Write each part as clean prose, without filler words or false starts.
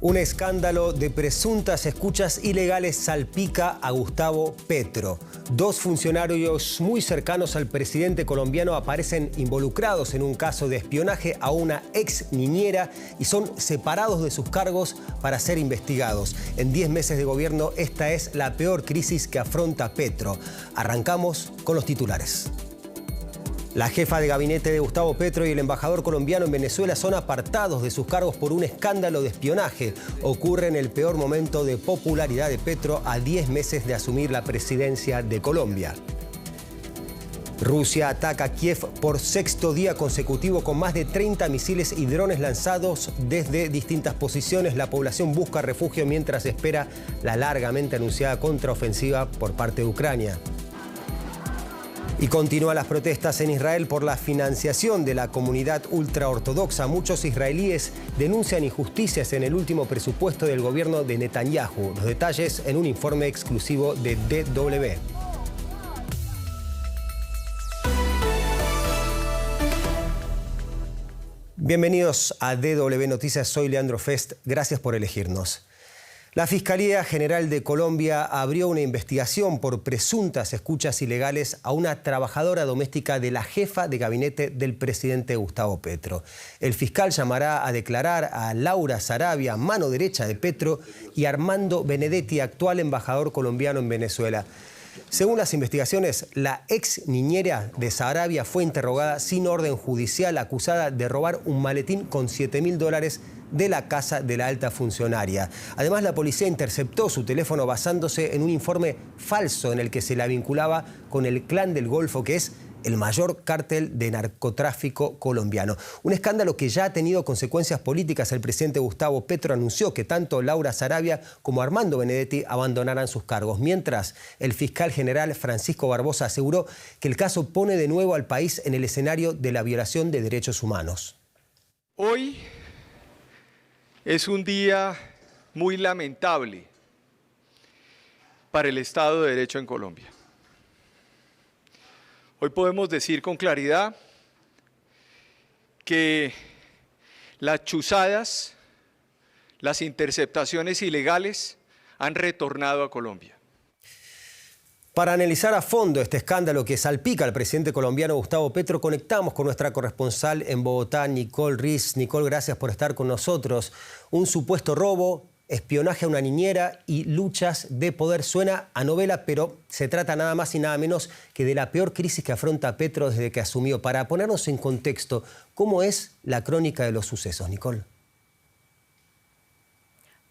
Un escándalo de presuntas escuchas ilegales salpica a Gustavo Petro. Dos funcionarios muy cercanos al presidente colombiano aparecen involucrados en un caso de espionaje a una ex niñera y son separados de sus cargos para ser investigados. En 10 meses de gobierno, esta es la peor crisis que afronta Petro. Arrancamos con los titulares. La jefa de gabinete de Gustavo Petro y el embajador colombiano en Venezuela son apartados de sus cargos por un escándalo de espionaje. Ocurre en el peor momento de popularidad de Petro a 10 meses de asumir la presidencia de Colombia. Rusia ataca a Kiev por sexto día consecutivo con más de 30 misiles y drones lanzados desde distintas posiciones. La población busca refugio mientras espera la largamente anunciada contraofensiva por parte de Ucrania. Y continúan las protestas en Israel por la financiación de la comunidad ultraortodoxa. Muchos israelíes denuncian injusticias en el último presupuesto del gobierno de Netanyahu. Los detalles en un informe exclusivo de DW. Bienvenidos a DW Noticias, soy Leandro Fest. Gracias por elegirnos. La Fiscalía General de Colombia abrió una investigación por presuntas escuchas ilegales a una trabajadora doméstica de la jefa de gabinete del presidente Gustavo Petro. El fiscal llamará a declarar a Laura Sarabia, mano derecha de Petro, y Armando Benedetti, actual embajador colombiano en Venezuela. Según las investigaciones, la ex niñera de Sarabia fue interrogada sin orden judicial, acusada de robar un maletín con $7.000 de la casa de la alta funcionaria. Además, la policía interceptó su teléfono basándose en un informe falso en el que se la vinculaba con el Clan del Golfo, que es el mayor cártel de narcotráfico colombiano. Un escándalo que ya ha tenido consecuencias políticas. El presidente Gustavo Petro anunció que tanto Laura Sarabia como Armando Benedetti abandonarán sus cargos, mientras el fiscal general Francisco Barbosa aseguró que el caso pone de nuevo al país en el escenario de la violación de derechos humanos. Hoy es un día muy lamentable para el Estado de Derecho en Colombia. Hoy podemos decir con claridad que las chuzadas, las interceptaciones ilegales han retornado a Colombia. Para analizar a fondo este escándalo que salpica al presidente colombiano Gustavo Petro, conectamos con nuestra corresponsal en Bogotá, Nicole Riz. Nicole, gracias por estar con nosotros. Un supuesto robo, espionaje a una niñera y luchas de poder. Suena a novela, pero se trata nada más y nada menos que de la peor crisis que afronta Petro desde que asumió. Para ponernos en contexto, ¿cómo es la crónica de los sucesos, Nicole?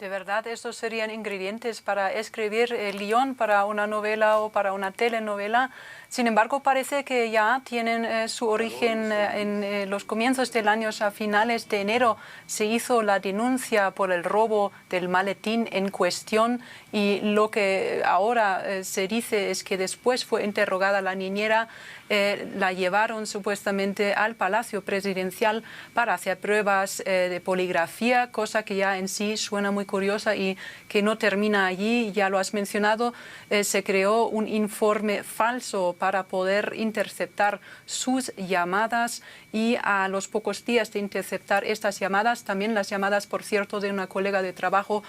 De verdad, estos serían ingredientes para escribir el guión para una novela o para una telenovela. Sin embargo, parece que ya tienen su origen en los comienzos del año, a finales de enero. Se hizo la denuncia por el robo del maletín en cuestión y lo que ahora se dice es que después fue interrogada la niñera. La llevaron supuestamente al Palacio Presidencial para hacer pruebas de poligrafía, cosa que ya en sí suena muy curiosa y que no termina allí. Ya lo has mencionado, se creó un informe falso para poder interceptar sus llamadas y a los pocos días de interceptar estas llamadas, también las llamadas, por cierto, de una colega de trabajo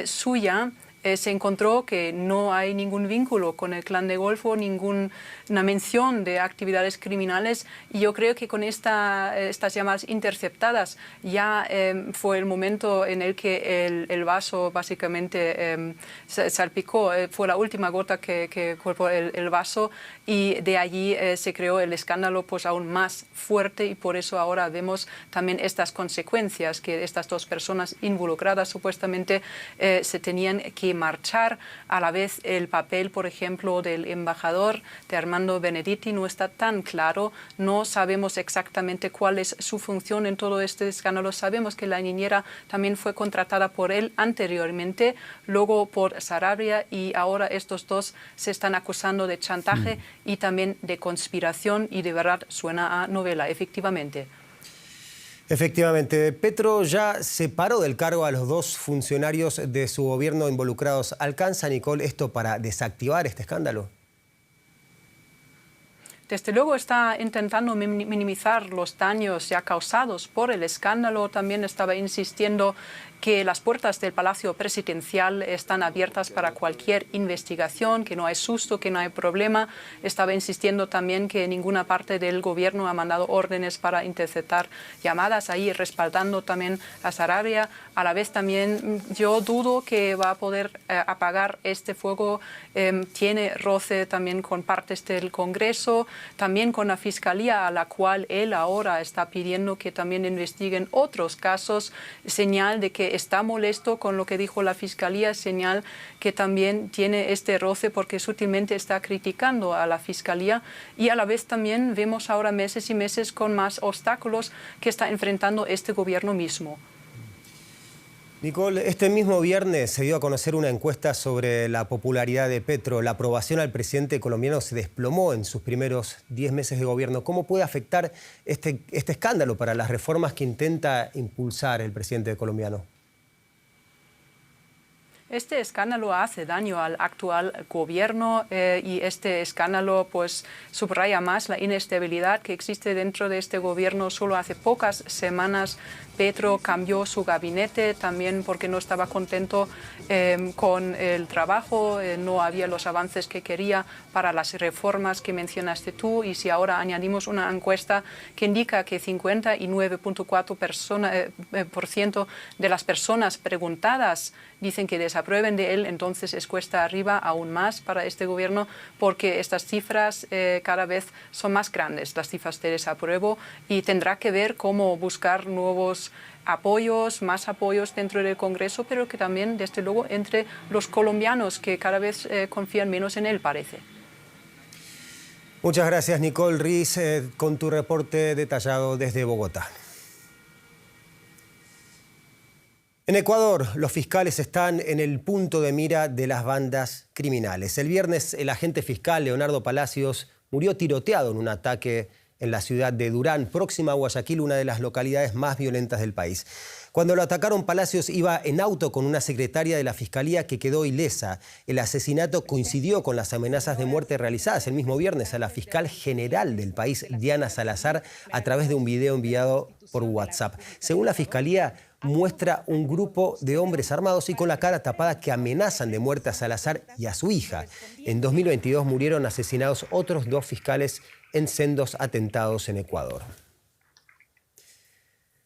suya, se encontró que no hay ningún vínculo con el Clan de Golfo, ninguna mención de actividades criminales. Y yo creo que con estas llamadas interceptadas ya fue el momento en el que el vaso básicamente salpicó. Fue la última gota que colpó el vaso y de allí se creó el escándalo pues aún más fuerte y por eso ahora vemos también estas consecuencias, que estas dos personas involucradas supuestamente se tenían que marchar. A la vez el papel, por ejemplo, del embajador, de Armando Benedetti, no está tan claro. No sabemos exactamente cuál es su función en todo este escándalo. Sabemos que la niñera también fue contratada por él anteriormente, luego por Sarabia y ahora estos dos se están acusando de chantaje y también de conspiración y de verdad suena a novela, efectivamente. Efectivamente, Petro ya separó del cargo a los dos funcionarios de su gobierno involucrados. ¿Alcanza, Nicole, esto para desactivar este escándalo? Desde luego está intentando minimizar los daños ya causados por el escándalo. También estaba insistiendo que las puertas del Palacio Presidencial están abiertas para cualquier investigación, que no hay susto, que no hay problema. Estaba insistiendo también que ninguna parte del gobierno ha mandado órdenes para interceptar llamadas, ahí respaldando también a Sarabia. A la vez también yo dudo que va a poder apagar este fuego. Tiene roce también con partes del Congreso, también con la Fiscalía, a la cual él ahora está pidiendo que también investiguen otros casos, señal de que está molesto con lo que dijo la Fiscalía, señal que también tiene este roce porque sutilmente está criticando a la Fiscalía, y a la vez también vemos ahora meses y meses con más obstáculos que está enfrentando este gobierno mismo. Nicole, este mismo viernes se dio a conocer una encuesta sobre la popularidad de Petro. La aprobación al presidente colombiano se desplomó en sus primeros 10 meses de gobierno. ¿Cómo puede afectar este escándalo para las reformas que intenta impulsar el presidente colombiano? Este escándalo hace daño al actual gobierno y este escándalo pues subraya más la inestabilidad que existe dentro de este gobierno. Solo hace pocas semanas Petro cambió su gabinete también porque no estaba contento con el trabajo, no había los avances que quería para las reformas que mencionaste tú, y si ahora añadimos una encuesta que indica que 59.4% de las personas preguntadas dicen que desaprueben de él, entonces es cuesta arriba aún más para este gobierno porque estas cifras cada vez son más grandes, las cifras de desapruebo, y tendrá que ver cómo buscar nuevos apoyos, más apoyos dentro del Congreso, pero que también, desde luego, entre los colombianos que cada vez confían menos en él, parece. Muchas gracias, Nicole Riz, con tu reporte detallado desde Bogotá. En Ecuador, los fiscales están en el punto de mira de las bandas criminales. El viernes, el agente fiscal Leonardo Palacios murió tiroteado en un ataque en la ciudad de Durán, próxima a Guayaquil, una de las localidades más violentas del país. Cuando lo atacaron, Palacios iba en auto con una secretaria de la Fiscalía que quedó ilesa. El asesinato coincidió con las amenazas de muerte realizadas el mismo viernes a la fiscal general del país, Diana Salazar, a través de un video enviado por WhatsApp. Según la Fiscalía, muestra un grupo de hombres armados y con la cara tapada que amenazan de muerte a Salazar y a su hija. En 2022 murieron asesinados otros 2 fiscales en sendos atentados en Ecuador.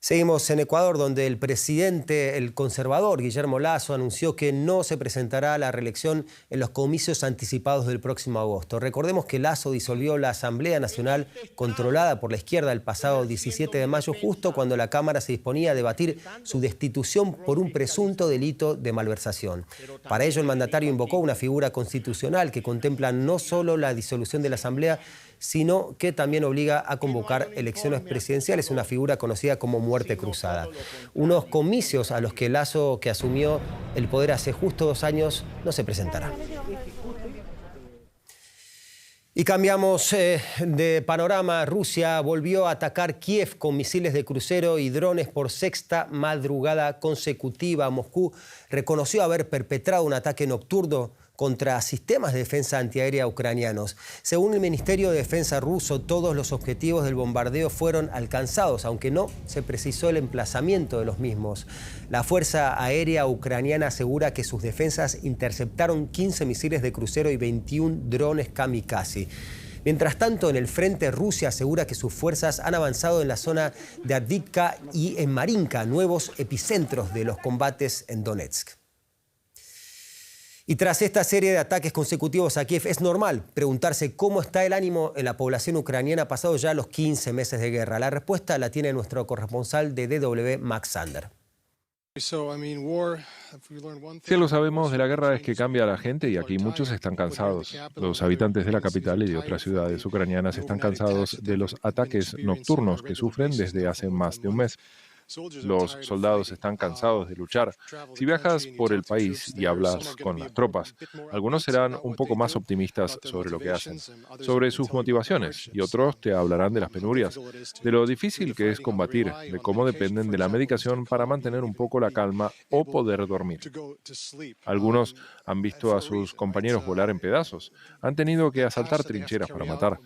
Seguimos en Ecuador, donde el presidente, el conservador Guillermo Lasso, anunció que no se presentará a la reelección en los comicios anticipados del próximo agosto. Recordemos que Lasso disolvió la Asamblea Nacional controlada por la izquierda el pasado 17 de mayo, justo cuando la Cámara se disponía a debatir su destitución por un presunto delito de malversación. Para ello, el mandatario invocó una figura constitucional que contempla no solo la disolución de la Asamblea, sino que también obliga a convocar elecciones presidenciales, una figura conocida como muerte cruzada. Unos comicios a los que Lasso, que asumió el poder hace justo 2 años, no se presentará. Y cambiamos de panorama. Rusia volvió a atacar Kiev con misiles de crucero y drones por 6ª madrugada consecutiva. Moscú reconoció haber perpetrado un ataque nocturno contra sistemas de defensa antiaérea ucranianos. Según el Ministerio de Defensa ruso, todos los objetivos del bombardeo fueron alcanzados, aunque no se precisó el emplazamiento de los mismos. La Fuerza Aérea Ucraniana asegura que sus defensas interceptaron 15 misiles de crucero y 21 drones kamikaze. Mientras tanto, en el frente, Rusia asegura que sus fuerzas han avanzado en la zona de Avdiivka y en Marinka, nuevos epicentros de los combates en Donetsk. Y tras esta serie de ataques consecutivos a Kiev, es normal preguntarse cómo está el ánimo en la población ucraniana pasados ya los 15 meses de guerra. La respuesta la tiene nuestro corresponsal de DW, Max Sander. Si lo sabemos de la guerra es que cambia a la gente y aquí muchos están cansados. Los habitantes de la capital y de otras ciudades ucranianas están cansados de los ataques nocturnos que sufren desde hace más de un mes. Los soldados están cansados de luchar. Si viajas por el país y hablas con las tropas, algunos serán un poco más optimistas sobre lo que hacen, sobre sus motivaciones, y otros te hablarán de las penurias, de lo difícil que es combatir, de cómo dependen de la medicación para mantener un poco la calma o poder dormir. Algunos han visto a sus compañeros volar en pedazos, han tenido que asaltar trincheras para matar.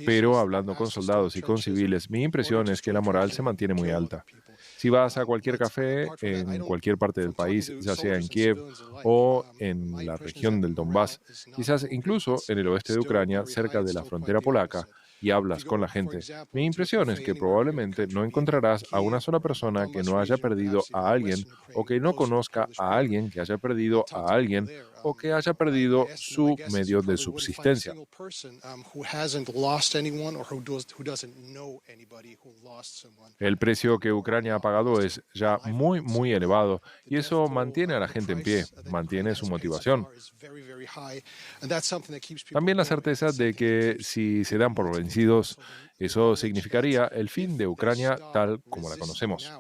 Pero hablando con soldados y con civiles, mi impresión es que la moral se mantiene muy alta. Si vas a cualquier café en cualquier parte del país, ya sea en Kiev o en la región del Donbass, quizás incluso en el oeste de Ucrania, cerca de la frontera polaca, y hablas con la gente, mi impresión es que probablemente no encontrarás a una sola persona que no haya perdido a alguien o que no conozca a alguien que haya perdido a alguien o que haya perdido su medio de subsistencia. El precio que Ucrania ha pagado es ya muy, muy elevado y eso mantiene a la gente en pie, mantiene su motivación. También la certeza de que si se dan por vencidos, eso significaría el fin de Ucrania tal como la conocemos.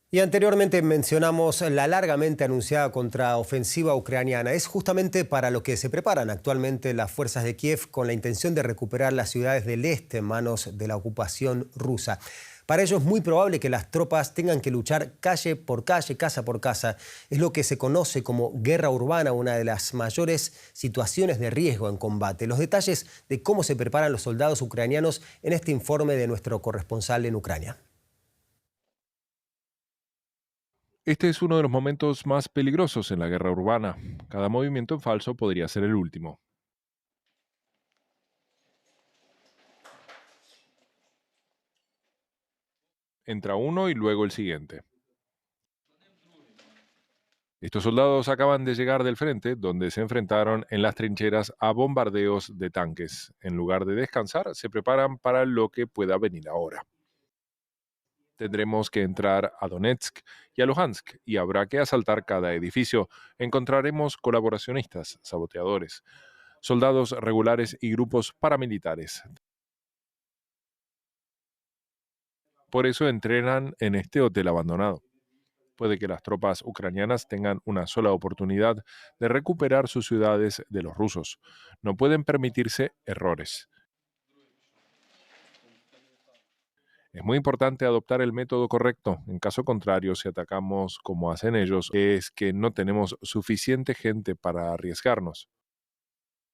Y anteriormente mencionamos la largamente anunciada contraofensiva ucraniana. Es justamente para lo que se preparan actualmente las fuerzas de Kiev con la intención de recuperar las ciudades del este en manos de la ocupación rusa. Para ello es muy probable que las tropas tengan que luchar calle por calle, casa por casa. Es lo que se conoce como guerra urbana, una de las mayores situaciones de riesgo en combate. Los detalles de cómo se preparan los soldados ucranianos en este informe de nuestro corresponsal en Ucrania. Este es uno de los momentos más peligrosos en la guerra urbana. Cada movimiento en falso podría ser el último. Entra uno y luego el siguiente. Estos soldados acaban de llegar del frente, donde se enfrentaron en las trincheras a bombardeos de tanques. En lugar de descansar, se preparan para lo que pueda venir ahora. Tendremos que entrar a Donetsk y a Luhansk y habrá que asaltar cada edificio. Encontraremos colaboracionistas, saboteadores, soldados regulares y grupos paramilitares. Por eso entrenan en este hotel abandonado. Puede que las tropas ucranianas tengan una sola oportunidad de recuperar sus ciudades de los rusos. No pueden permitirse errores. Es muy importante adoptar el método correcto. En caso contrario, si atacamos como hacen ellos, es que no tenemos suficiente gente para arriesgarnos.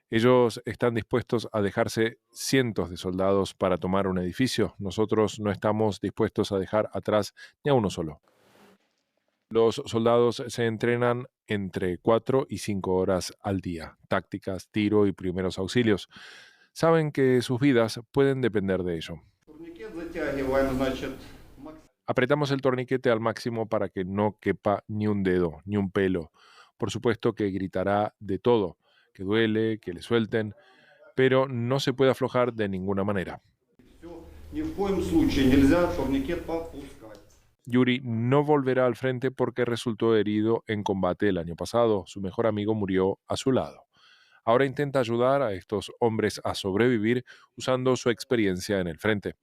Ellos están dispuestos a dejarse cientos de soldados para tomar un edificio. Nosotros no estamos dispuestos a dejar atrás ni a uno solo. Los soldados se entrenan entre 4 y 5 horas al día. Tácticas, tiro y primeros auxilios. Saben que sus vidas pueden depender de ello. Apretamos el torniquete al máximo para que no quepa ni un dedo, ni un pelo. Por supuesto que gritará de todo, que duele, que le suelten, pero no se puede aflojar de ninguna manera. Yuri no volverá al frente porque resultó herido en combate el año pasado. Su mejor amigo murió a su lado. Ahora intenta ayudar a estos hombres a sobrevivir usando su experiencia en el frente.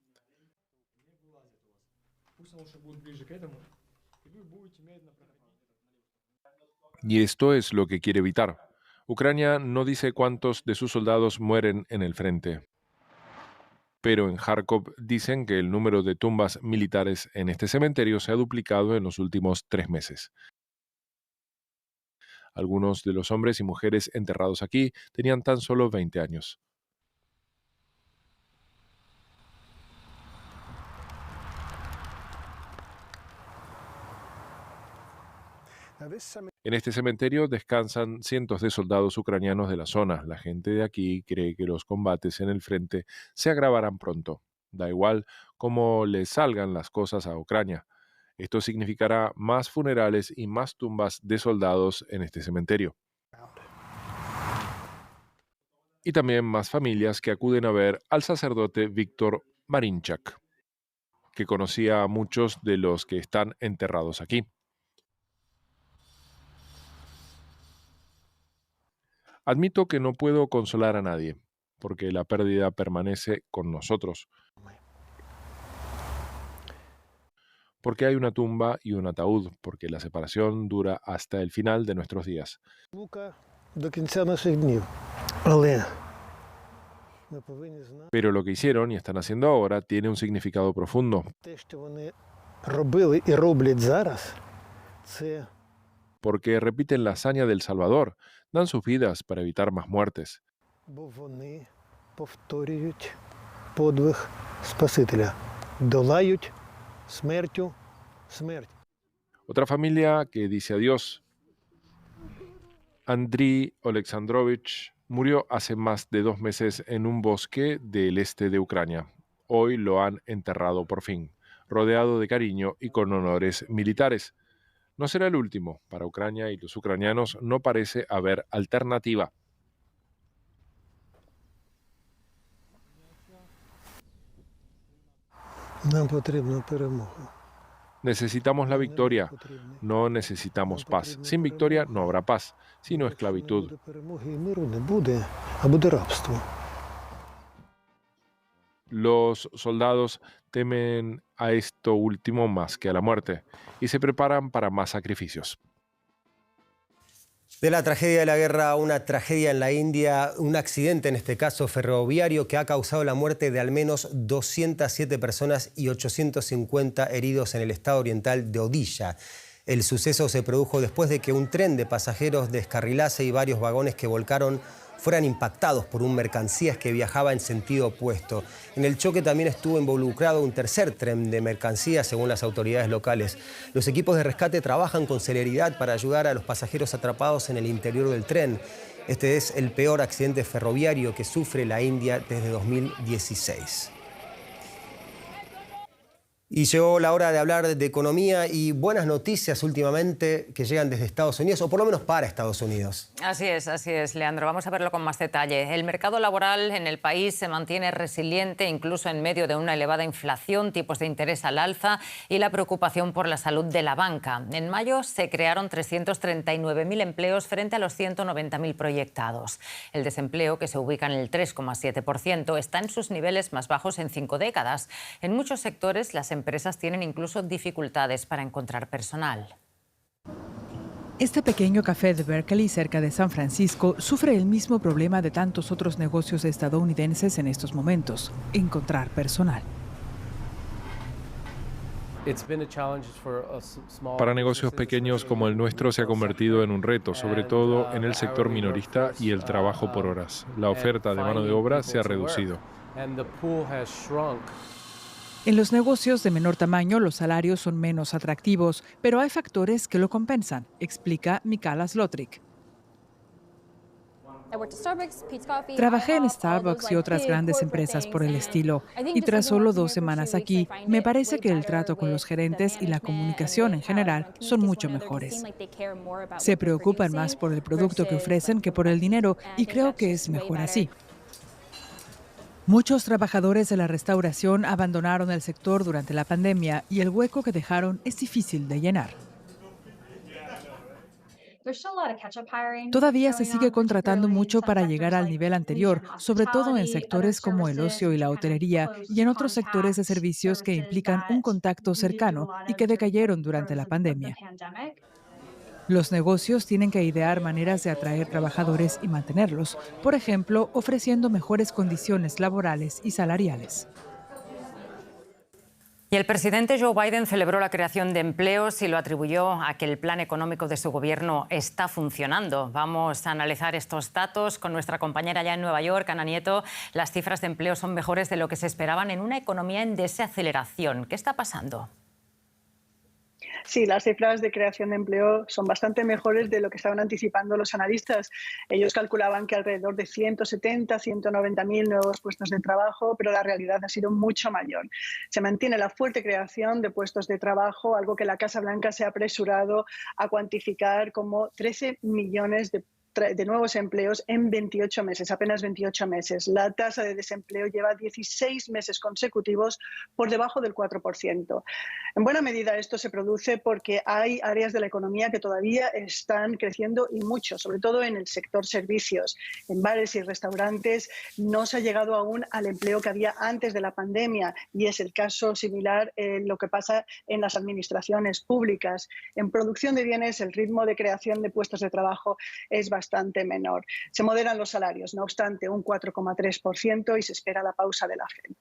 Y esto es lo que quiere evitar. Ucrania no dice cuántos de sus soldados mueren en el frente. Pero en Kharkov dicen que el número de tumbas militares en este cementerio se ha duplicado en los últimos 3 meses. Algunos de los hombres y mujeres enterrados aquí tenían tan solo 20 años. En este cementerio descansan cientos de soldados ucranianos de la zona. La gente de aquí cree que los combates en el frente se agravarán pronto. Da igual cómo le salgan las cosas a Ucrania. Esto significará más funerales y más tumbas de soldados en este cementerio. Y también más familias que acuden a ver al sacerdote Víctor Marinchak, que conocía a muchos de los que están enterrados aquí. Admito que no puedo consolar a nadie, porque la pérdida permanece con nosotros. Porque hay una tumba y un ataúd, porque la separación dura hasta el final de nuestros días. Pero lo que hicieron y están haciendo ahora tiene un significado profundo. Porque repiten la hazaña del Salvador, dan sus vidas para evitar más muertes. Otra familia que dice adiós. Andriy Oleksandrovich murió hace más de 2 meses en un bosque del este de Ucrania. Hoy lo han enterrado por fin, rodeado de cariño y con honores militares. No será el último. Para Ucrania y los ucranianos no parece haber alternativa. Necesitamos la victoria, no necesitamos paz. Sin victoria no habrá paz, sino esclavitud. Los soldados temen a esto último más que a la muerte y se preparan para más sacrificios. De la tragedia de la guerra a una tragedia en la India, un accidente en este caso ferroviario que ha causado la muerte de al menos 207 personas y 850 heridos en el estado oriental de Odisha. El suceso se produjo después de que un tren de pasajeros descarrilase y varios vagones que volcaron fueran impactados por un mercancías que viajaba en sentido opuesto. En el choque también estuvo involucrado un tercer tren de mercancías, según las autoridades locales. Los equipos de rescate trabajan con celeridad para ayudar a los pasajeros atrapados en el interior del tren. Este es el peor accidente ferroviario que sufre la India desde 2016. Y llegó la hora de hablar de economía y buenas noticias últimamente que llegan desde Estados Unidos, o por lo menos para Estados Unidos. Así es, Leandro. Vamos a verlo con más detalle. El mercado laboral en el país se mantiene resiliente, incluso en medio de una elevada inflación, tipos de interés al alza y la preocupación por la salud de la banca. En mayo se crearon 339.000 empleos frente a los 190.000 proyectados. El desempleo, que se ubica en el 3,7%, está en sus niveles más bajos en 5 décadas. En muchos sectores, las empresas tienen incluso dificultades para encontrar personal. Este pequeño café de Berkeley, cerca de San Francisco, sufre el mismo problema de tantos otros negocios estadounidenses en estos momentos: encontrar personal. Para negocios pequeños como el nuestro se ha convertido en un reto, sobre todo en el sector minorista y el trabajo por horas. La oferta de mano de obra se ha reducido. En los negocios de menor tamaño, los salarios son menos atractivos, pero hay factores que lo compensan, explica Mikala Slotrik. Trabajé en Starbucks y otras grandes empresas por el estilo, y tras solo 2 semanas aquí, me parece que el trato con los gerentes y la comunicación en general son mucho mejores. Se preocupan más por el producto que ofrecen que por el dinero, y creo que es mejor así. Muchos trabajadores de la restauración abandonaron el sector durante la pandemia y el hueco que dejaron es difícil de llenar. Todavía se sigue contratando mucho para llegar al nivel anterior, sobre todo en sectores como el ocio y la hotelería y en otros sectores de servicios que implican un contacto cercano y que decayeron durante la pandemia. Los negocios tienen que idear maneras de atraer trabajadores y mantenerlos, por ejemplo, ofreciendo mejores condiciones laborales y salariales. Y el presidente Joe Biden celebró la creación de empleos y lo atribuyó a que el plan económico de su gobierno está funcionando. Vamos a analizar estos datos con nuestra compañera allá en Nueva York, Ana Nieto. Las cifras de empleo son mejores de lo que se esperaban en una economía en desaceleración. ¿Qué está pasando? Sí, las cifras de creación de empleo son bastante mejores de lo que estaban anticipando los analistas. Ellos calculaban que alrededor de 170, 190.000 nuevos puestos de trabajo, pero la realidad ha sido mucho mayor. Se mantiene la fuerte creación de puestos de trabajo, algo que la Casa Blanca se ha apresurado a cuantificar como 13 millones de de nuevos empleos en 28 meses, apenas 28 meses. La tasa de desempleo lleva 16 meses consecutivos por debajo del 4%. En buena medida esto se produce porque hay áreas de la economía que todavía están creciendo y mucho, sobre todo en el sector servicios. En bares y restaurantes no se ha llegado aún al empleo que había antes de la pandemia y es el caso similar en lo que pasa en las administraciones públicas. En producción de bienes el ritmo de creación de puestos de trabajo es bastante menor. Se moderan los salarios, no obstante, un 4,3% y se espera la pausa de la FED.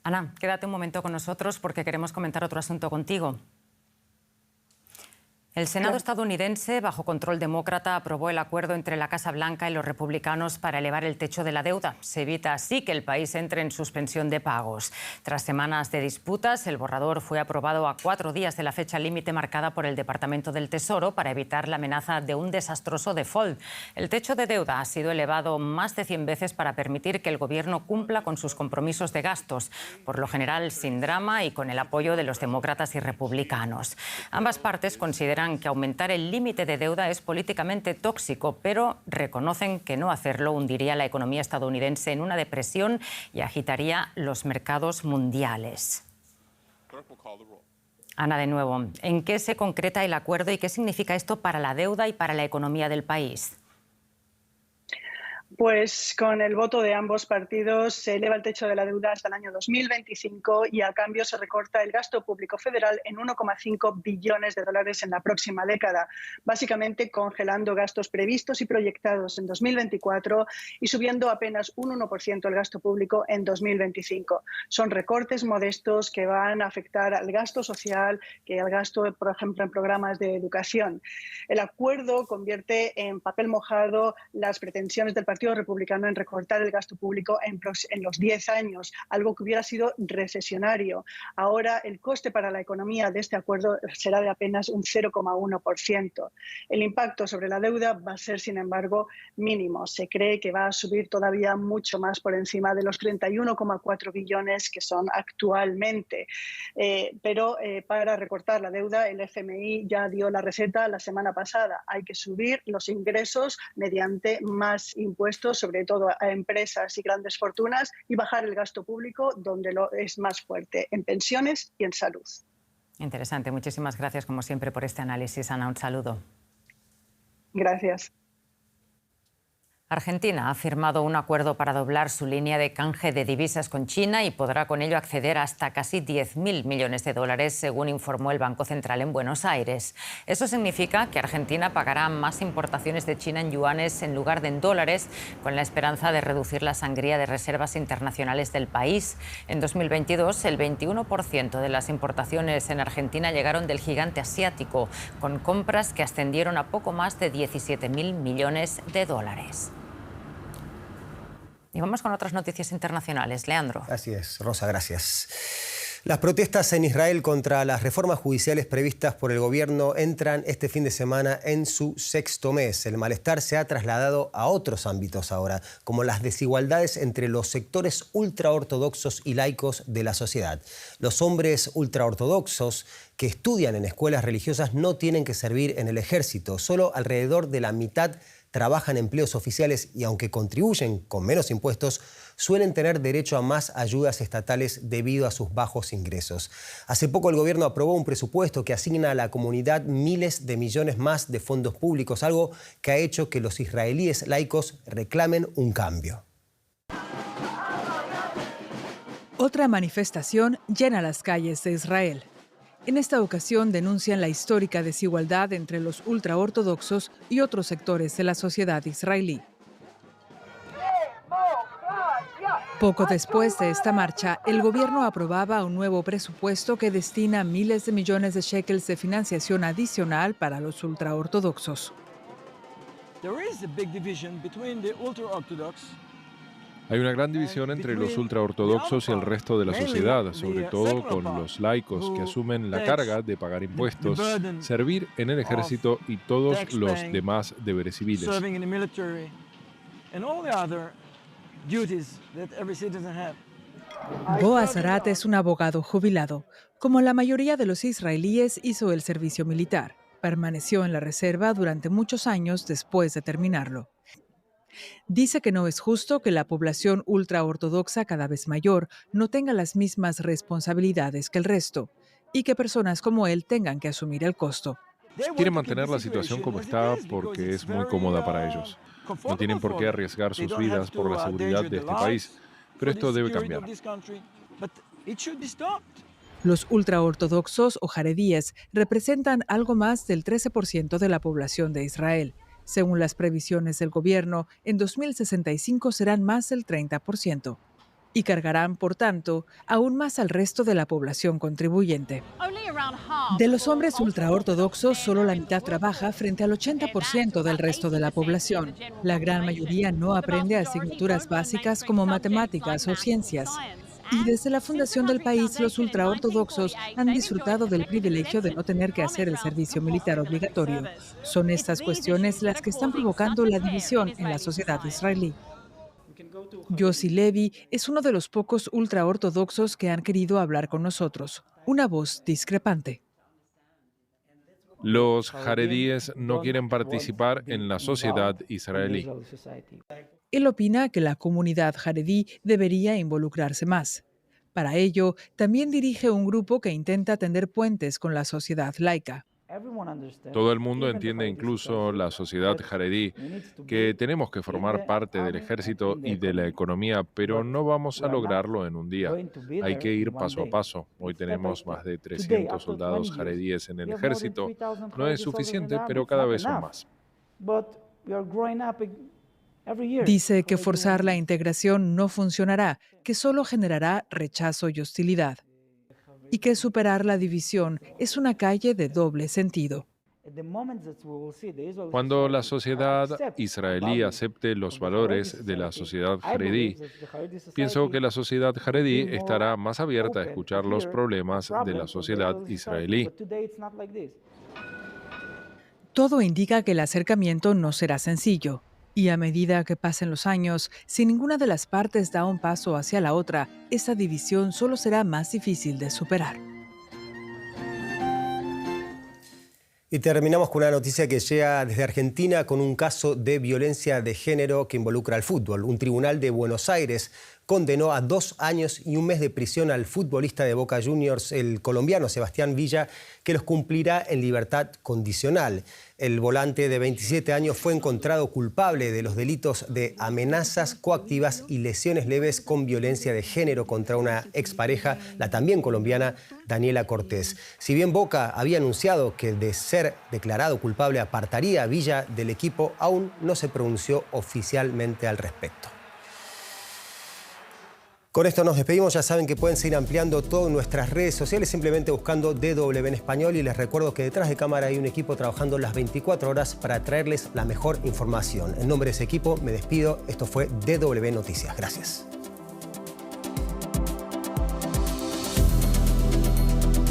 Ana, quédate un momento con nosotros porque queremos comentar otro asunto contigo. El Senado estadounidense, bajo control demócrata, aprobó el acuerdo entre la Casa Blanca y los republicanos para elevar el techo de la deuda. Se evita así que el país entre en suspensión de pagos. Tras semanas de disputas, el borrador fue aprobado a 4 días de la fecha límite marcada por el Departamento del Tesoro para evitar la amenaza de un desastroso default. El techo de deuda ha sido elevado más de 100 veces para permitir que el gobierno cumpla con sus compromisos de gastos, por lo general sin drama y con el apoyo de los demócratas y republicanos. Ambas partes consideran que aumentar el límite de deuda es políticamente tóxico, pero reconocen que no hacerlo hundiría la economía estadounidense en una depresión y agitaría los mercados mundiales. Ana, de nuevo, ¿en qué se concreta el acuerdo y qué significa esto para la deuda y para la economía del país? Pues con el voto de ambos partidos se eleva el techo de la deuda hasta el año 2025 y a cambio se recorta el gasto público federal en 1,5 billones de dólares en la próxima década, básicamente congelando gastos previstos y proyectados en 2024 y subiendo apenas un 1% el gasto público en 2025. Son recortes modestos que van a afectar al gasto social, que al gasto, por ejemplo, en programas de educación. El acuerdo convierte en papel mojado las pretensiones del Partido Republicano en recortar el gasto público en los 10 años, algo que hubiera sido recesionario. Ahora el coste para la economía de este acuerdo será de apenas un 0,1%. El impacto sobre la deuda va a ser, sin embargo, mínimo. Se cree que va a subir todavía mucho más por encima de los 31,4 billones que son actualmente. Pero para recortar la deuda, el FMI ya dio la receta la semana pasada. Hay que subir los ingresos mediante más impuestos, sobre todo a empresas y grandes fortunas, y bajar el gasto público donde lo es más fuerte, en pensiones y en salud. Interesante. Muchísimas gracias, como siempre, por este análisis, Ana. Un saludo. Gracias. Argentina ha firmado un acuerdo para doblar su línea de canje de divisas con China y podrá con ello acceder a hasta casi 10.000 millones de dólares, según informó el Banco Central en Buenos Aires. Eso significa que Argentina pagará más importaciones de China en yuanes en lugar de en dólares, con la esperanza de reducir la sangría de reservas internacionales del país. En 2022, el 21% de las importaciones en Argentina llegaron del gigante asiático, con compras que ascendieron a poco más de 17.000 millones de dólares. Y vamos con otras noticias internacionales. Leandro. Así es, Rosa, gracias. Las protestas en Israel contra las reformas judiciales previstas por el gobierno entran este fin de semana en su 6º mes. El malestar se ha trasladado a otros ámbitos ahora, como las desigualdades entre los sectores ultraortodoxos y laicos de la sociedad. Los hombres ultraortodoxos que estudian en escuelas religiosas no tienen que servir en el ejército. Solo alrededor de la mitad trabajan en empleos oficiales y aunque contribuyen con menos impuestos, suelen tener derecho a más ayudas estatales debido a sus bajos ingresos. Hace poco el gobierno aprobó un presupuesto que asigna a la comunidad miles de millones más de fondos públicos, algo que ha hecho que los israelíes laicos reclamen un cambio. Otra manifestación llena las calles de Israel. En esta ocasión denuncian la histórica desigualdad entre los ultraortodoxos y otros sectores de la sociedad israelí. Poco después de esta marcha, el gobierno aprobaba un nuevo presupuesto que destina miles de millones de shekels de financiación adicional para los ultraortodoxos. Hay una gran división entre los ultraortodoxos y el resto de la sociedad, sobre todo con los laicos que asumen la carga de pagar impuestos, servir en el ejército y todos los demás deberes civiles. Boaz Arat es un abogado jubilado. Como la mayoría de los israelíes, hizo el servicio militar. Permaneció en la reserva durante muchos años después de terminarlo. Dice que no es justo que la población ultraortodoxa cada vez mayor no tenga las mismas responsabilidades que el resto y que personas como él tengan que asumir el costo. Quieren mantener la situación como está porque es muy cómoda para ellos. No tienen por qué arriesgar sus vidas por la seguridad de este país, pero esto debe cambiar. Los ultraortodoxos o jaredíes representan algo más del 13% de la población de Israel. Según las previsiones del gobierno, en 2065 serán más del 30% y cargarán, por tanto, aún más al resto de la población contribuyente. De los hombres ultraortodoxos, solo la mitad trabaja frente al 80% del resto de la población. La gran mayoría no aprende asignaturas básicas como matemáticas o ciencias. Y desde la fundación del país, los ultraortodoxos han disfrutado del privilegio de no tener que hacer el servicio militar obligatorio. Son estas cuestiones las que están provocando la división en la sociedad israelí. Yossi Levi es uno de los pocos ultraortodoxos que han querido hablar con nosotros. Una voz discrepante. Los jaredíes no quieren participar en la sociedad israelí. Él opina que la comunidad jaredí debería involucrarse más. Para ello, también dirige un grupo que intenta tender puentes con la sociedad laica. Todo el mundo entiende, incluso la sociedad jaredí, que tenemos que formar parte del ejército y de la economía, pero no vamos a lograrlo en un día. Hay que ir paso a paso. Hoy tenemos más de 300 soldados jaredíes en el ejército. No es suficiente, pero cada vez son más. Dice que forzar la integración no funcionará, que solo generará rechazo y hostilidad, y que superar la división es una calle de doble sentido. Cuando la sociedad israelí acepte los valores de la sociedad jaredí, pienso que la sociedad jaredí estará más abierta a escuchar los problemas de la sociedad israelí. Todo indica que el acercamiento no será sencillo. Y a medida que pasen los años, si ninguna de las partes da un paso hacia la otra, esa división solo será más difícil de superar. Y terminamos con una noticia que llega desde Argentina con un caso de violencia de género que involucra al fútbol. Un tribunal de Buenos Aires condenó a 2 años y 1 mes de prisión al futbolista de Boca Juniors, el colombiano Sebastián Villa, que los cumplirá en libertad condicional. El volante de 27 años fue encontrado culpable de los delitos de amenazas coactivas y lesiones leves con violencia de género contra una expareja, la también colombiana Daniela Cortés. Si bien Boca había anunciado que de ser declarado culpable apartaría a Villa del equipo, aún no se pronunció oficialmente al respecto. Con esto nos despedimos. Ya saben que pueden seguir ampliando todo en nuestras redes sociales simplemente buscando DW en español, y les recuerdo que detrás de cámara hay un equipo trabajando las 24 horas para traerles la mejor información. En nombre de ese equipo me despido. Esto fue DW Noticias. Gracias.